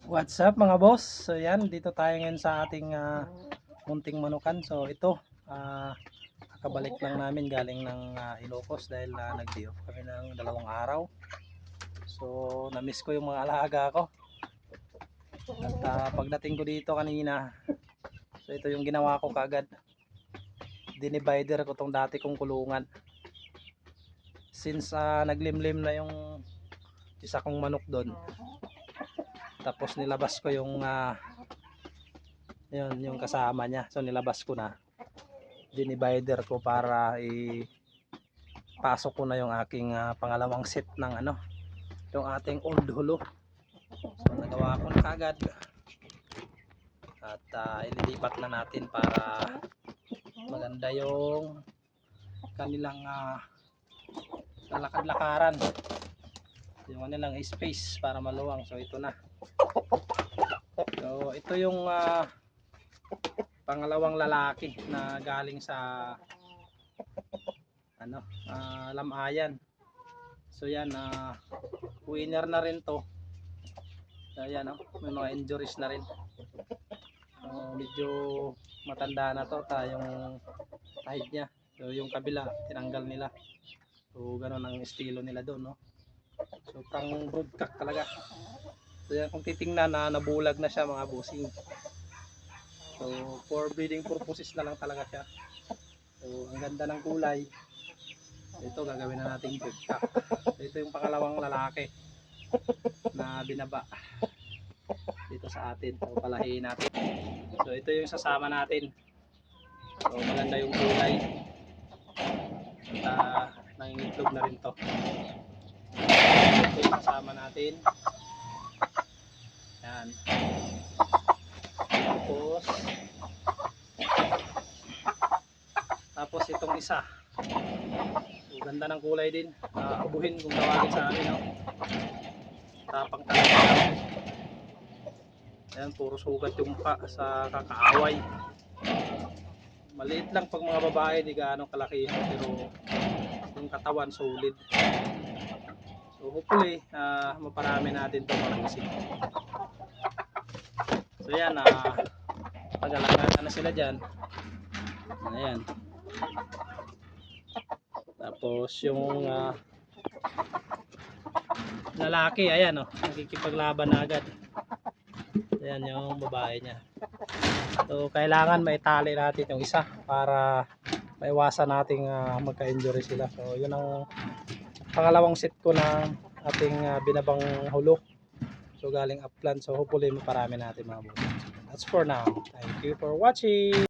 What's up mga boss? So yan, dito tayo ngayon sa ating munting manukan. So ito, kakabalik lang namin galing ng Ilocos dahil nag-day off kami ng 2 araw. So na-miss ko yung mga alaga ko. At pagdating ko dito kanina, so ito yung ginawa ko kagad. Dinivider ko tong dati kong kulungan. Since naglimlim na yung isa kong manok doon. Tapos nilabas ko yung yung kasama niya. So nilabas ko na. Dinivider ko para ipasok ko na yung aking pangalawang set ng yung ating old hulo. So nagawa ko na kagad. At ililipat na natin para maganda yung kanilang lalakad-lakaran. Yung kanilang space para maluwang. So ito na. So ito yung pangalawang lalaki na galing sa Lamayan. So yan, winner na rin to. So yan, may mga injuries na rin. So medyo matanda na to yung height niya. So yung kabila tinanggal nila. So ganoon ang estilo nila doon, no. So pang broodcock talaga. So yan, kung titingnan nabulag na siya mga bossing. So for breeding purposes na lang talaga siya. So ang ganda ng kulay. Ito gagawin na nating broodcock. So, ito yung pangalawang lalaki na binaba dito sa atin. So palahiin natin. So ito yung sasama natin. So maganda yung kulay. At nangingitlog na rin to. Ito yung kasama natin. Yan. Tapos itong isa. So, ganda ng kulay din. Abuhin kung tawagin sa amin, no? Tapang talaga. Ayan, puro sugat yung mukha sa kakaaway. Maliit lang pag mga babae, di gaano kalaki. Pero yung katawan solid. So hopefully maparami natin ito mga isip. So yan, pag-alangan na sila dyan. Ayan. Tapos yung lalaki, ayan, nakikipaglaban na agad. Ayan yung babae niya. So kailangan maitali natin yung isa para maiwasan nating magka-injury sila. So yun ang pangalawang set ko ng ating binabang hulo. So galing upland. So hopefully maparami natin mga boss. That's for now. Thank you for watching.